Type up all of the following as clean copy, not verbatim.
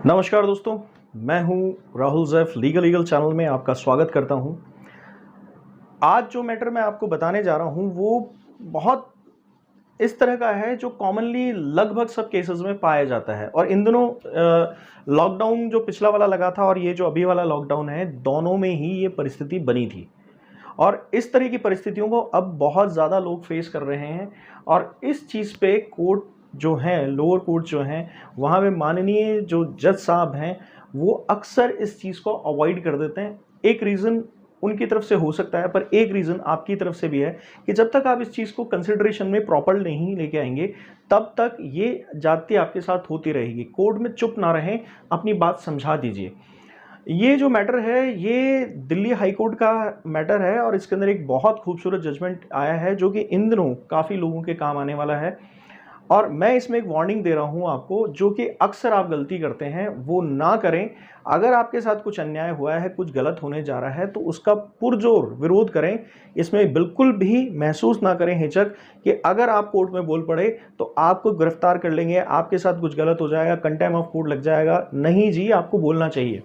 नमस्कार दोस्तों, मैं हूं राहुल जैफ लीगल ईगल चैनल में आपका स्वागत करता हूं। आज जो मैटर मैं आपको बताने जा रहा हूं वो बहुत इस तरह का है जो कॉमनली लगभग सब केसेस में पाया जाता है। और इन दिनों लॉकडाउन जो पिछला वाला लगा था और ये जो अभी वाला लॉकडाउन है, दोनों में ही ये परिस्थिति बनी थी। और इस तरह की परिस्थितियों को अब बहुत ज़्यादा लोग फेस कर रहे हैं। और इस चीज़ पे कोर्ट जो हैं, लोअर कोर्ट जो हैं, वहाँ पे माननीय जो जज साहब हैं, वो अक्सर इस चीज़ को अवॉइड कर देते हैं। एक रीज़न उनकी तरफ से हो सकता है, पर एक रीज़न आपकी तरफ से भी है कि जब तक आप इस चीज़ को कंसिडरेशन में प्रॉपर नहीं लेके आएंगे, तब तक ये जाति आपके साथ होती रहेगी। कोर्ट में चुप ना रहें, अपनी बात समझा दीजिए। ये जो मैटर है, ये दिल्ली हाई कोर्ट का मैटर है और इसके अंदर एक बहुत खूबसूरत जजमेंट आया है जो कि इन दिनों काफ़ी लोगों के काम आने वाला है। और मैं इसमें एक वार्निंग दे रहा हूं आपको, जो कि अक्सर आप गलती करते हैं वो ना करें। अगर आपके साथ कुछ अन्याय हुआ है, कुछ गलत होने जा रहा है, तो उसका पुरजोर विरोध करें। इसमें बिल्कुल भी महसूस ना करें हिचक कि अगर आप कोर्ट में बोल पड़े तो आपको गिरफ्तार कर लेंगे, आपके साथ कुछ गलत हो जाएगा, कंटेम्प्ट ऑफ कोर्ट लग जाएगा। नहीं जी, आपको बोलना चाहिए।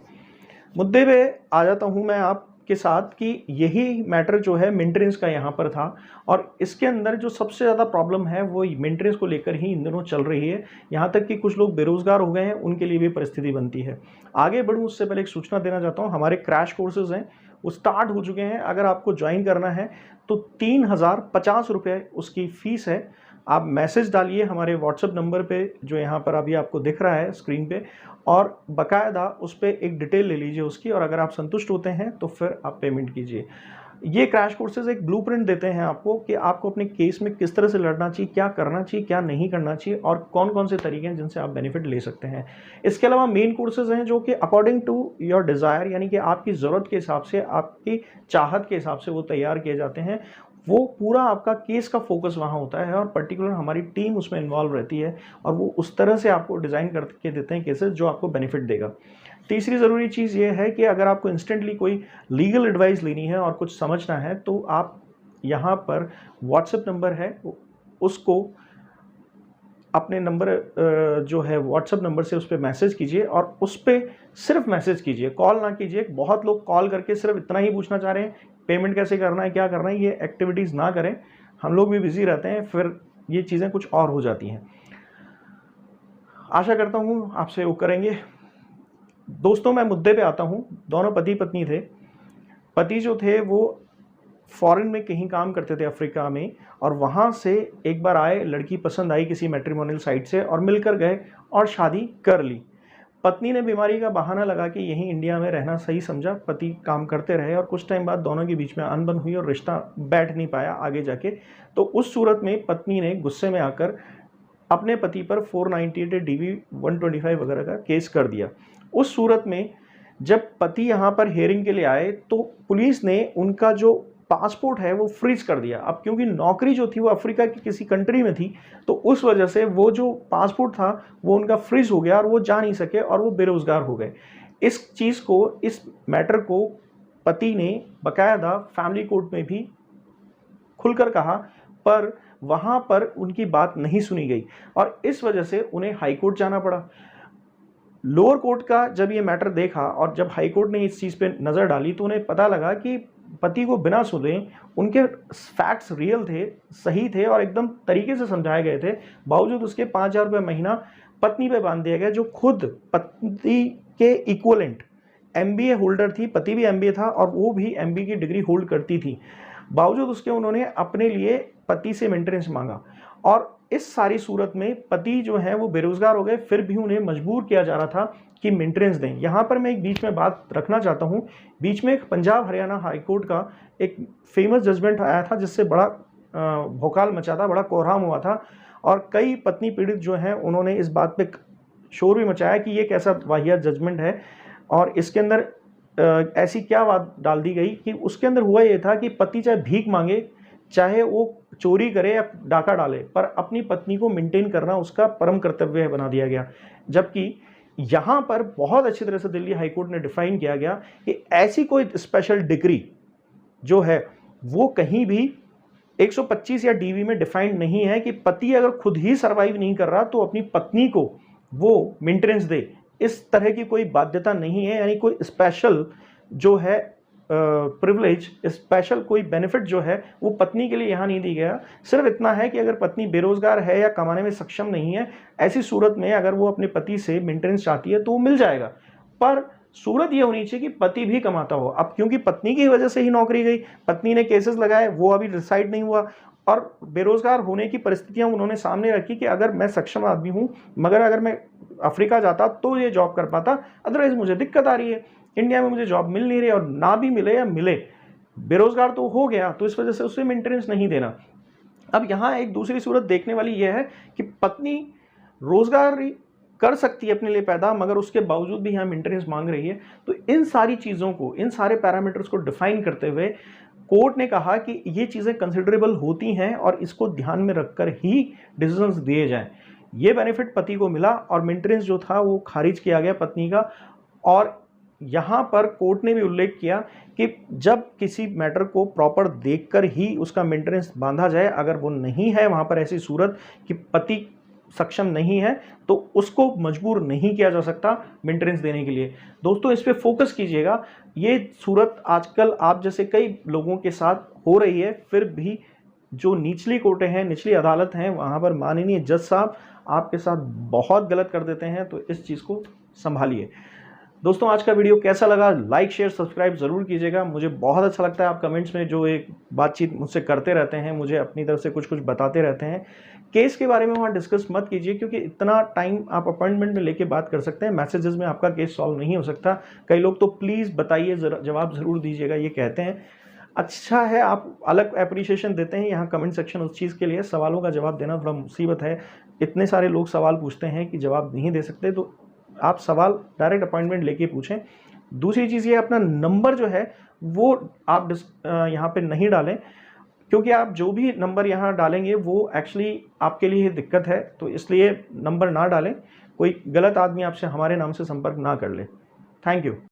मुद्दे पे आ जाता हूं मैं आपके साथ कि यही मैटर जो है मेंटेनेंस का यहाँ पर था। और इसके अंदर जो सबसे ज़्यादा प्रॉब्लम है वो मेंटेनेंस को लेकर ही इन दिनों चल रही है। यहाँ तक कि कुछ लोग बेरोजगार हो गए हैं, उनके लिए भी परिस्थिति बनती है। आगे बढ़ूँ उससे पहले एक सूचना देना चाहता हूँ, हमारे क्रैश कोर्सेज हैं वो स्टार्ट हो चुके हैं। अगर आपको ज्वाइन करना है तो 3050 रुपये उसकी फ़ीस है। आप मैसेज डालिए हमारे व्हाट्सएप नंबर पे जो यहाँ पर अभी आपको दिख रहा है स्क्रीन पे, और बाकायदा उस पर एक डिटेल ले लीजिए उसकी। और अगर आप संतुष्ट होते हैं तो फिर आप पेमेंट कीजिए। ये क्रैश कोर्सेज एक ब्लूप्रिंट देते हैं आपको कि आपको अपने केस में किस तरह से लड़ना चाहिए, क्या करना चाहिए, क्या नहीं करना चाहिए, और कौन कौन से तरीके हैं जिनसे आप बेनिफिट ले सकते हैं। इसके अलावा मेन कोर्सेज हैं जो कि अकॉर्डिंग टू योर डिज़ायर, यानी कि आपकी ज़रूरत के हिसाब से, आपकी चाहत के हिसाब से वो तैयार किए जाते हैं। वो पूरा आपका केस का फोकस वहाँ होता है और पर्टिकुलर हमारी टीम उसमें इन्वॉल्व रहती है और वो उस तरह से आपको डिज़ाइन करके देते हैं केसेस जो आपको बेनिफिट देगा। तीसरी ज़रूरी चीज़ ये है कि अगर आपको इंस्टेंटली कोई लीगल एडवाइस लेनी है और कुछ समझना है तो आप यहाँ पर व्हाट्सएप नंबर है उसको अपने नंबर जो है व्हाट्सएप नंबर से उस पर मैसेज कीजिए और उस पर सिर्फ मैसेज कीजिए, कॉल ना कीजिए। बहुत लोग कॉल करके सिर्फ इतना ही पूछना चाह रहे हैं, पेमेंट कैसे करना है, क्या करना है। ये एक्टिविटीज़ ना करें, हम लोग भी बिजी रहते हैं, फिर ये चीज़ें कुछ और हो जाती हैं। आशा करता हूँ आपसे वो करेंगे। दोस्तों, मैं मुद्दे पे आता हूँ। दोनों पति पत्नी थे। पति जो थे वो फॉरेन में कहीं काम करते थे अफ्रीका में, और वहाँ से एक बार आए, लड़की पसंद आई किसी मैट्रिमोनियल साइट से और मिलकर गए और शादी कर ली। पत्नी ने बीमारी का बहाना लगा कि यहीं इंडिया में रहना सही समझा। पति काम करते रहे और कुछ टाइम बाद दोनों के बीच में अनबन हुई और रिश्ता बैठ नहीं पाया आगे जाके। तो उस सूरत में पत्नी ने गुस्से में आकर अपने पति पर 498 DV 125 वगैरह का केस कर दिया। उस सूरत में जब पति यहाँ पर हियरिंग के लिए आए तो पुलिस ने उनका जो पासपोर्ट है वो फ्रीज कर दिया। अब क्योंकि नौकरी जो थी वो अफ्रीका की किसी कंट्री में थी, तो उस वजह से वो जो पासपोर्ट था वो उनका फ्रीज हो गया और वो जा नहीं सके और वो बेरोजगार हो गए। इस चीज़ को, इस मैटर को पति ने बाकायदा फैमिली कोर्ट में भी खुलकर कहा, पर वहाँ पर उनकी बात नहीं सुनी गई और इस वजह से उन्हें हाई कोर्ट जाना पड़ा। लोअर कोर्ट का जब ये मैटर देखा और जब हाई कोर्ट ने इस चीज़ पे नज़र डाली तो उन्हें पता लगा कि पति को बिना सुने उनके फैक्ट्स रियल थे, सही थे और एकदम तरीके से समझाए गए थे। बावजूद उसके 5,000 रुपये महीना पत्नी पे बांध दिया गया, जो खुद पति के इक्वलेंट MBA होल्डर थी। पति भी MBA था और वो भी MBA की डिग्री होल्ड करती थी। बावजूद उसके उन्होंने अपने लिए पति से मेंटेनेंस मांगा और इस सारी सूरत में पति जो है वो बेरोजगार हो गए, फिर भी उन्हें मजबूर किया जा रहा था कि मेंटेनेंस दें। यहाँ पर मैं एक बीच में बात रखना चाहता हूँ। बीच में एक पंजाब हरियाणा हाई कोर्ट का एक फेमस जजमेंट आया था जिससे बड़ा भौकाल मचा था, बड़ा कोहराम हुआ था और कई पत्नी पीड़ित जो हैं उन्होंने इस बात पे शोर भी मचाया कि ये कैसा वाहियात जजमेंट है और इसके अंदर ऐसी क्या बात डाल दी गई कि उसके अंदर हुआ ये था कि पति चाहे भीख मांगे, चाहे वो चोरी करे या डाका डाले, पर अपनी पत्नी को मेंटेन करना उसका परम कर्तव्य बना दिया गया। जबकि यहाँ पर बहुत अच्छी तरह से दिल्ली हाईकोर्ट ने डिफाइन किया गया कि ऐसी कोई स्पेशल डिग्री जो है वो कहीं भी 125 या DV में डिफाइंड नहीं है कि पति अगर खुद ही सर्वाइव नहीं कर रहा तो अपनी पत्नी को वो मेंटेनेंस दे। इस तरह की कोई बाध्यता नहीं है, यानी कोई स्पेशल जो है प्रिविलेज, स्पेशल कोई बेनिफिट जो है वो पत्नी के लिए यहाँ नहीं दी गया। सिर्फ इतना है कि अगर पत्नी बेरोजगार है या कमाने में सक्षम नहीं है, ऐसी सूरत में अगर वो अपने पति से मेंटेनेंस चाहती है तो वो मिल जाएगा, पर सूरत ये होनी चाहिए कि पति भी कमाता हो। अब क्योंकि पत्नी की वजह से ही नौकरी गई, पत्नी ने केसेस लगाए, वो अभी डिसाइड नहीं हुआ, और बेरोजगार होने की परिस्थितियां उन्होंने सामने रखी कि अगर मैं सक्षम आदमी हूं, मगर अगर मैं अफ्रीका जाता तो ये जॉब कर पाता, अदरवाइज मुझे दिक्कत आ रही है, इंडिया में मुझे जॉब मिल नहीं रही, और ना भी मिले या मिले बेरोजगार तो हो गया, तो इस वजह से उसे मेंटेनेंस नहीं देना। अब यहाँ एक दूसरी सूरत देखने वाली यह है कि पत्नी रोजगार कर सकती है अपने लिए पैदा, मगर उसके बावजूद भी यहाँ मेंटेनेंस मांग रही है। तो इन सारी चीज़ों को, इन सारे पैरामीटर्स को डिफाइन करते हुए कोर्ट ने कहा कि ये चीज़ें कंसिडरेबल होती हैं और इसको ध्यान में रखकर ही डिसीजंस दिए जाएं। ये बेनिफिट पति को मिला और मेंटेनेंस जो था वो खारिज किया गया पत्नी का। और यहाँ पर कोर्ट ने भी उल्लेख किया कि जब किसी मैटर को प्रॉपर देखकर ही उसका मेंटेनेंस बांधा जाए, अगर वो नहीं है वहाँ पर ऐसी सूरत कि पति सक्षम नहीं है, तो उसको मजबूर नहीं किया जा सकता मेंटेनेंस देने के लिए। दोस्तों, इस पे फोकस कीजिएगा। ये सूरत आजकल आप जैसे कई लोगों के साथ हो रही है, फिर भी जो निचली कोर्टें हैं, निचली अदालत हैं, वहाँ पर माननीय जज साहब आपके साथ बहुत गलत कर देते हैं, तो इस चीज़ को संभालिए। दोस्तों, आज का वीडियो कैसा लगा? लाइक शेयर सब्सक्राइब ज़रूर कीजिएगा। मुझे बहुत अच्छा लगता है आप कमेंट्स में जो एक बातचीत मुझसे करते रहते हैं, मुझे अपनी तरफ से कुछ कुछ बताते रहते हैं। केस के बारे में वहाँ डिस्कस मत कीजिए, क्योंकि इतना टाइम आप अपॉइंटमेंट में लेके बात कर सकते हैं, मैसेजेस में आपका केस सॉल्व नहीं हो सकता। कई लोग तो प्लीज़ बताइए, जवाब ज़रूर दीजिएगा ये कहते हैं। अच्छा है, आप अलग एप्रिशिएशन देते हैं यहाँ कमेंट सेक्शन उस चीज़ के लिए। सवालों का जवाब देना थोड़ा मुसीबत है, इतने सारे लोग सवाल पूछते हैं कि जवाब नहीं दे सकते, तो आप सवाल डायरेक्ट अपॉइंटमेंट लेके पूछें। दूसरी चीज़ ये, अपना नंबर जो है वो आप यहाँ पे नहीं डालें, क्योंकि आप जो भी नंबर यहाँ डालेंगे वो एक्चुअली आपके लिए दिक्कत है, तो इसलिए नंबर ना डालें। कोई गलत आदमी आपसे हमारे नाम से संपर्क ना कर ले। Thank you.